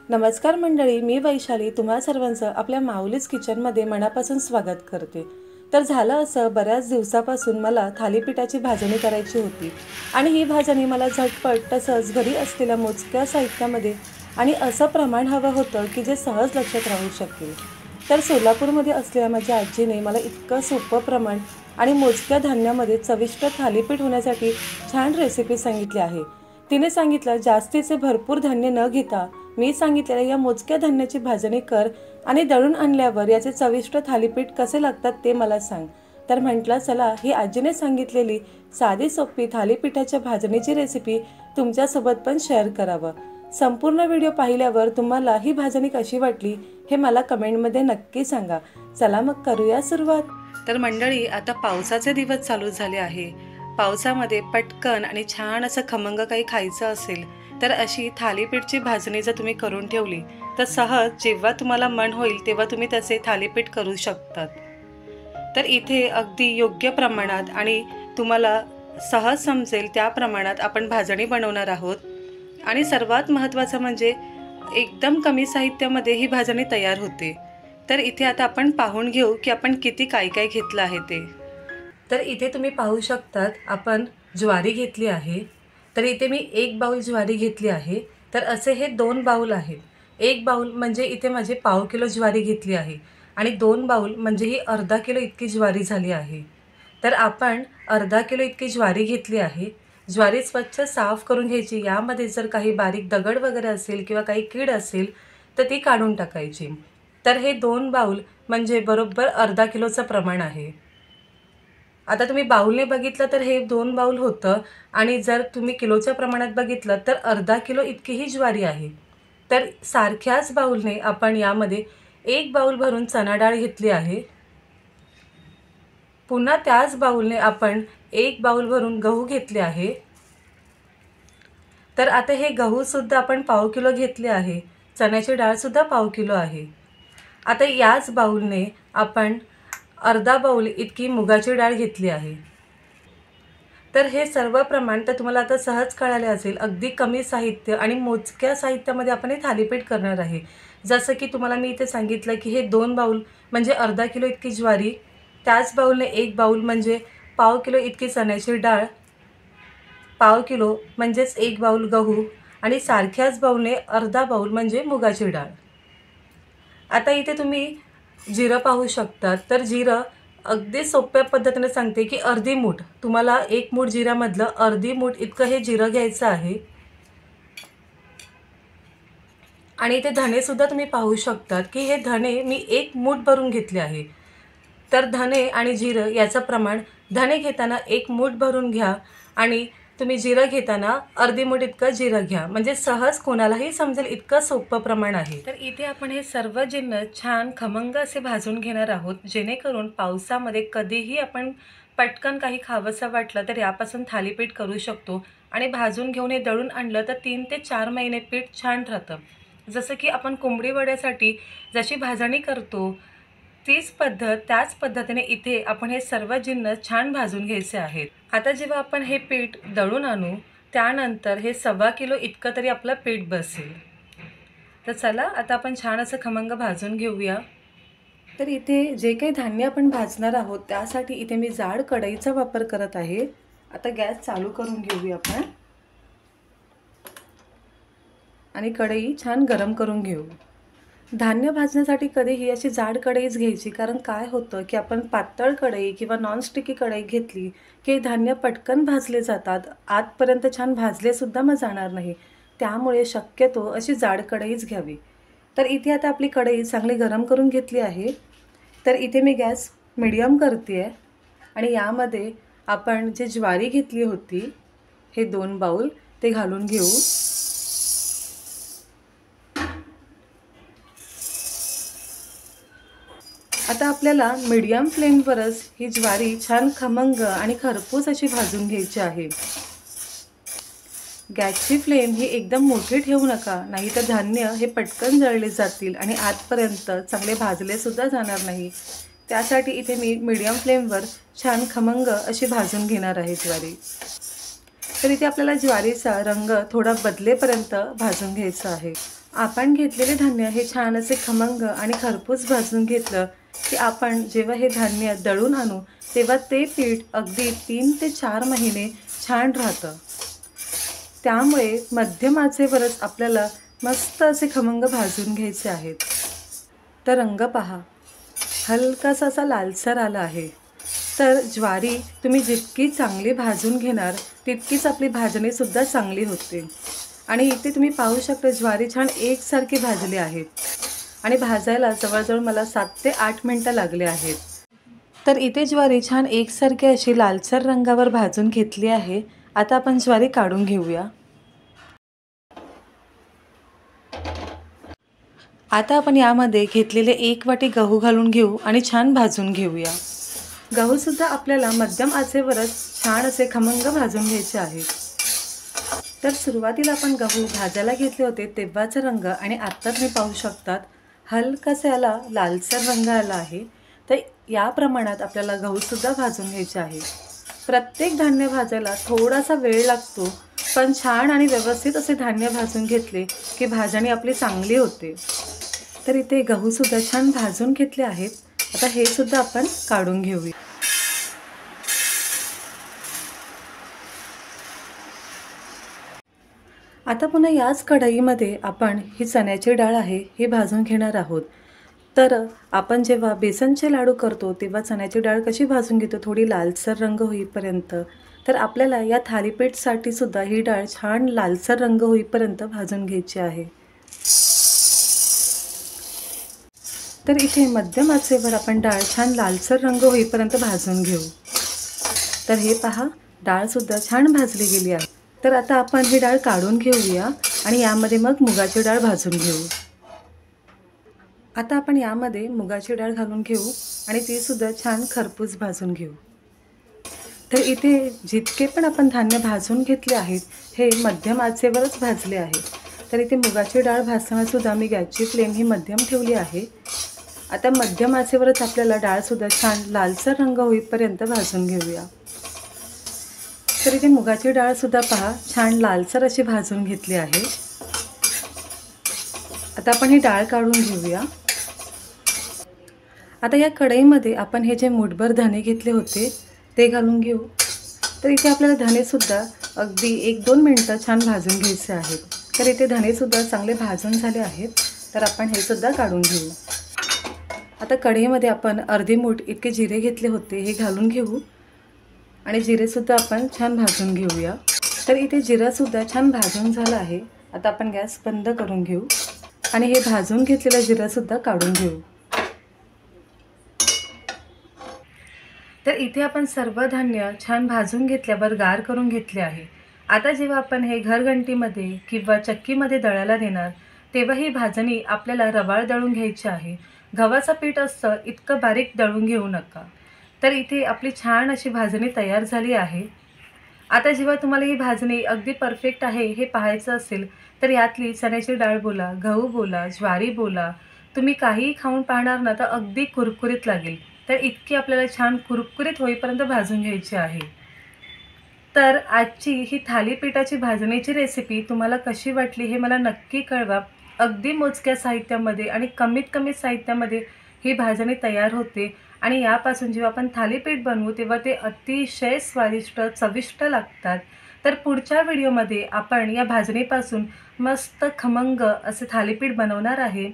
नमस्कार मंडळी, मी वैशाली तुम्हा सर्वांचं आपल्या माऊलीज किचनमध्ये मनापासून स्वागत करते। तर झालं असं, बऱ्याच दिवसापासून मला थालीपीठाची भाजणी करायची होती आणि ही भाजणी मला झटपट तसंच घरी असलेल्या मोजक्या साहित्यामध्ये आणि असं प्रमाण हवं होतं की जे सहज लक्षात राहू शकेल। तर सोलापूरमध्ये असलेल्या माझ्या आजीने मला इतकं सोपं प्रमाण आणि मोजक्या धान्यामध्ये चविष्ट थालीपीठ होण्यासाठी छान रेसिपी सांगितली आहे। तिने सांगितलं, जास्तीचे भरपूर धान्य न घेता मी सांगितलेल्या या मोजक्या धान्याची भाजणी कर आणि दळून आणल्यावर याचे चविष्ट थालीपीठ कसे लागतात ते मला सांग। तर म्हटलं, चला ही आजीने सांगितलेली साधी सोपी थालीपीठाच्या भाजणीची रेसिपी तुमच्यासोबत पण शेअर करावं। संपूर्ण व्हिडिओ पाहिल्यावर तुम्हाला ही भाजणी कशी वाटली हे मला कमेंटमध्ये नक्की सांगा। चला मग करूया सुरुवात। तर मंडळी, आता पावसाचे दिवस चालू झाले आहे। पावसामध्ये पटकन आणि छान असं खमंग काही खायचं असेल तर अशी थालीपीठची भाजणी जर तुम्ही करून ठेवली तर सहज जेव्हा तुम्हाला मन होईल तेव्हा तुम्ही त्याचे थालीपीठ करू शकतात। तर इथे अगदी योग्य प्रमाणात आणि तुम्हाला सहज समजेल त्या प्रमाणात आपण भाजणी बनवणार आहोत। आणि सर्वात महत्त्वाचं म्हणजे एकदम कमी साहित्यामध्ये ही भाजणी तयार होते। तर इथे आता आपण पाहून घेऊ की आपण किती काय काय घेतलं आहे ते। तर इथे तुम्ही पाहू शकतात, आपण ज्वारी घेतली आहे। तर इथे मी 1 बाउल ज्वारी घेतली आहे। तर असे हे 2 बाउल आहेत। 1 बाउल म्हणजे इथे माझे पाव किलो ज्वारी घेतली आहे आणि 2 बाउल म्हणजे ही अर्धा किलो इतकी ज्वारी झाली आहे। तर आपण अर्धा किलो इतकी ज्वारी घेतली आहे। ज्वारी स्वच्छ साफ करून घ्यायची। यामध्ये जर काही बारीक दगड वगैरे असेल किंवा काही कीड असेल तर ती काढून टाकायची। तर हे 2 बाउल म्हणजे बरोबर अर्धा किलोचं प्रमाण आहे। आता तुम्ही बाउलने बघितलं तर हे 2 बाउल होतं आणि जर तुम्ही किलोच्या प्रमाणात बघितलं तर अर्धा किलो इतकी ही ज्वारी आहे। तर सारख्याच बाउलने आपण यामध्ये 1 बाउल भरून चणा डाळ घेतली आहे। पुन्हा त्याच बाउलने आपण 1 बाउल भरून गहू घेतले आहे। तर आता हे गहू सुद्धा आपण पाव किलो घेतले आहे। चण्याची डाळ सुद्धा पाव किलो आहे। आता याच बाउलने आपण अर्धा बाउल इतकी मुगाची डाळ घेतली आहे। तर हे सर्व प्रमाण तर तुम्हाला आता सहज कळाले असेल। अगदी कमी साहित्य आणि मोजक्या साहित्यामध्ये आपण हे थालीपीठ करणार आहे। जसं की तुम्हाला मी इथे सांगितलं की हे 2 बाउल म्हणजे अर्धा किलो इतकी ज्वारी, त्याच बाउलने 1 बाउल म्हणजे पाव किलो इतकी चण्याची डाळ, पाव किलो म्हणजेच 1 बाउल गहू आणि सारख्याच बाउलने अर्धा बाउल म्हणजे मुगाची डाळ। आता इथे तुम्ही जिरं पाहू शकता। तर जिरं अगदी सोप्या पद्धतीने सांगते की अर्धी मूठ, तुम्हाला 1 मूठ जिऱ्यामधलं अर्धी मूठ इतकं हे जिरं घ्यायचं आहे। आणि इथे धणे सुद्धा तुम्ही पाहू शकतात की हे धणे मी 1 मूठ भरून घेतले आहे। तर धणे आणि जिरं याचं प्रमाण, धणे घेताना 1 मूठ भरून घ्या आणि तुम्ही जिरं घेताना अर्धी मूठ इतकं जिरं घ्या, म्हणजे सहज कोणालाही समजेल इतकं सोपं प्रमाण आहे। तर इथे आपण हे सर्व जिन्नस छान खमंग असे भाजून घेणार आहोत, जेणेकरून पावसामध्ये कधीही आपण पटकन काही खावंसं वाटलं तर यापासून थालीपीठ करू शकतो। आणि भाजून घेऊन हे दळून आणलं तर 3 ते 4 महिने पीठ छान राहतं। जसं की आपण कोंबडी वड्यासाठी जशी भाजणी करतो तीच पद्धत, त्याच पद्धतीने इथे आपण हे सर्व जिन्नस छान भाजून घ्यायचे आहेत। आता जेव्हा आपण हे पीठ दळून आणू त्यानंतर हे 1.25 किलो इतकं तरी आपलं पीठ बसेल। तर चला आता आपण छान असं खमंग भाजून घेऊया। तर इथे जे काही धान्य आपण भाजणार आहोत त्यासाठी इथे मी जाड कढईचा वापर करत आहे। आता गॅस चालू करून घेऊया आपण आणि कढई छान गरम करून घेऊ। धान्य भाजण्यासाठी कधीही अशी जाड कढईच घ्यायची, कारण काय होतं की आपण पातळ कढई किंवा नॉनस्टिकी कढई घेतली की धान्य पटकन भाजले जातात, आतपर्यंत छान भाजले सुद्धा मग जाणार नाही। त्यामुळे शक्यतो अशी जाड कढईच घ्यावी। तर इथे आता आपली कढई चांगली गरम करून घेतली आहे। तर इथे मी गॅस मीडियम करते आहे आणि यामध्ये आपण जे ज्वारी घेतली होती हे 2 बाउल ते घालून घेऊ। आता आपल्याला मीडियम फ्लेमवरच ही ज्वारी छान खमंग आणि खरपूस अशी भाजून घ्यायची आहे। गॅसची फ्लेम ही एकदम मोठी ठेवू नका, नाहीतर धान्य हे पटकन जळले जातील आणि आतपर्यंत चांगले भाजले सुद्धा जाणार नाही। त्यासाठी इथे मी मीडियम फ्लेमवर छान खमंग अशी भाजून घेणार आहे ज्वारी। तर इथे आपल्याला ज्वारीचा रंग थोडा बदलेपर्यंत भाजून घ्यायचा आहे। आपण घेतलेले धान्य हे छान असे खमंग आणि खरपूस भाजून घेतलं की आपण जेव्हा हे धान्य दळून आणू तेव्हा ते पीठ अगदी 3 ते 4 महिने छान राहतं. त्यामुळे मध्यम आचेवरच आपल्याला मस्त असे खमंग भाजून घ्यायचे आहेत. तर रंग पहा, हलकासा असा लालसर आला आहे. तर ज्वारी तुम्ही जितकी चांगली भाजून घेणार तितकीच आपली भाजणीसुद्धा चांगली होते. आणि इथे तुम्ही पाहू शकता ज्वारी छान एकसारखी भाजली आहेत आणि भाजायला जवळजवळ मला 7 ते 8 मिनटं लागले आहेत. तर इथे ज्वारी छान एकसारखी अशी लालसर रंगावर भाजून घेतली आहे. आता आपण ज्वारी काढून घेऊया. आता आपण यामध्ये घेतलेले 1 वाटी गहू घालून घेऊ आणि छान भाजून घेऊया. गहूसुद्धा आपल्याला मध्यम आचेवरच छान असे खमंग भाजून घ्यायचे आहेत. तर सुरुवातीला आपण गहू भाजायला घेतले होते तेव्हाचा रंग आणि आत्ता तुम्ही पाहू शकतात हलकासा याला लालसर रंग आला आहे. तर या प्रमाणात आपल्याला गहूसुद्धा भाजून घ्यायचे आहे. प्रत्येक धान्य भाजायला थोडासा वेळ लागतो, पण छान आणि व्यवस्थित असे धान्य भाजून घेतले की भाजणी आपली चांगली होते. तर इथे गहूसुद्धा छान भाजून घेतले आहेत. आता हे सुद्धा आपण काढून घेऊया. आता पुन्हा याच कढईमध्ये आपण ही चण्याची डाळ आहे ही भाजून घेणार आहोत. तर आपण जेव्हा बेसनचे लाडू करतो तेव्हा चण्याची डाळ कशी भाजून घेतो थोडी लालसर रंग होईपर्यंत, तर आपल्याला या थालीपीठसाठी सुद्धा ही डाळ छान लालसर रंग होईपर्यंत भाजून घ्यायची आहे. तर इथे मध्यम आचेवर आपण डाळ छान लालसर रंग होईपर्यंत भाजून घेऊ. तर हे पहा, डाळसुद्धा छान भाजली गेली आहे. तर आता आपण ही डाळ काढून घेऊया आणि यामध्ये मग मुगाची डाळ भाजून घेऊ. आता आपण यामध्ये मुगाची डाळ घालून घेऊ आणि तीसुद्धा छान खरपूस भाजून घेऊ. तर इथे जितके पण आपण धान्य भाजून घेतले आहेत हे मध्यम आचेवरच भाजले आहे. तर इथे मुगाची डाळ भाजतानासुद्धा मी गॅसची फ्लेम ही मध्यम ठेवली आहे. आता मध्यम आचेवरच आपल्याला डाळसुद्धा छान लालसर रंग होईपर्यंत भाजून घेऊया. तर इथे मुगाची डाळसुद्धा पहा छान लालसर अशी भाजून घेतली आहे. आता आपण ही डाळ काढून घेऊया. आता या कढईमध्ये आपण हे जे मूठभर धणे घेतले होते ते घालून घेऊ. तर इथे आपल्याला धणेसुद्धा अगदी 1-2 मिनटं छान भाजून घ्यायचे आहेत. तर इथे धणेसुद्धा चांगले भाजून झाले आहेत. तर आपण हे सुद्धा काढून घेऊ. आता कढईमध्ये आपण अर्धी मूठ इतके जिरे घेतले होते हे घालून घेऊ आणि जिरेसुद्धा आपण छान भाजून घेऊया. तर इथे जिरासुद्धा छान भाजून झालं आहे. आता आपण गॅस बंद करून घेऊ आणि हे भाजून घेतलेलं जिरासुद्धा काढून घेऊ. तर इथे आपण सर्व धान्य छान भाजून घेतल्यावर गार करून घेतले आहे. आता जेव्हा आपण हे घरघंटीमध्ये किंवा चक्कीमध्ये दळायला देणार तेव्हा ही भाजणी आपल्याला रवाळ दळून घ्यायची आहे. गव्हाचं पीठ असतं इतकं बारीक दळून घेऊ नका. तर इथे आपली छान अशी भाजणी तयार झाली आहे. आता जेव्हा तुम्हाला ही भाजणी अगदी परफेक्ट आहे हे पाहायचं असेल तर यातली चण्याची डाळ बोला, गहू बोला, ज्वारी बोला, तुम्ही काहीही खाऊन पाहणार ना तर अगदी कुरकुरीत लागेल. तर इतकी आपल्याला छान कुरकुरीत होईपर्यंत भाजून घ्यायची आहे. तर आजची ही थालीपीठाची भाजणीची रेसिपी तुम्हाला कशी वाटली हे मला नक्की कळवा. अगदी मोजक्या साहित्यामध्ये आणि कमीत कमी साहित्यामध्ये ही भाजणी तयार होते आणि यापासून जेव्हा आपण थालीपीठ बनवू तेव्हा ते अतिशय स्वादिष्ट चविष्ट लागतात. तर पुढच्या व्हिडिओमध्ये आपण या भाजणीपासून मस्त खमंग असे थालीपीठ बनवणार आहे.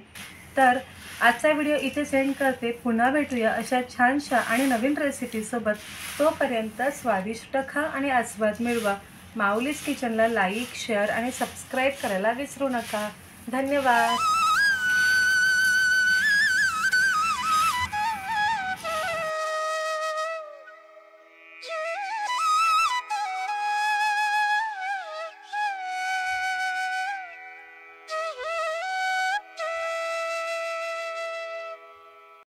तर आजचा व्हिडिओ इथे सेंड करते. पुन्हा भेटूया अशा छानशा आणि नवीन रेसिपीसोबत. तोपर्यंत स्वादिष्ट खा आणि आस्वाद मिळवा. माऊलीज किचनला लाईक, शेअर आणि सबस्क्राईब करायला विसरू नका. धन्यवाद.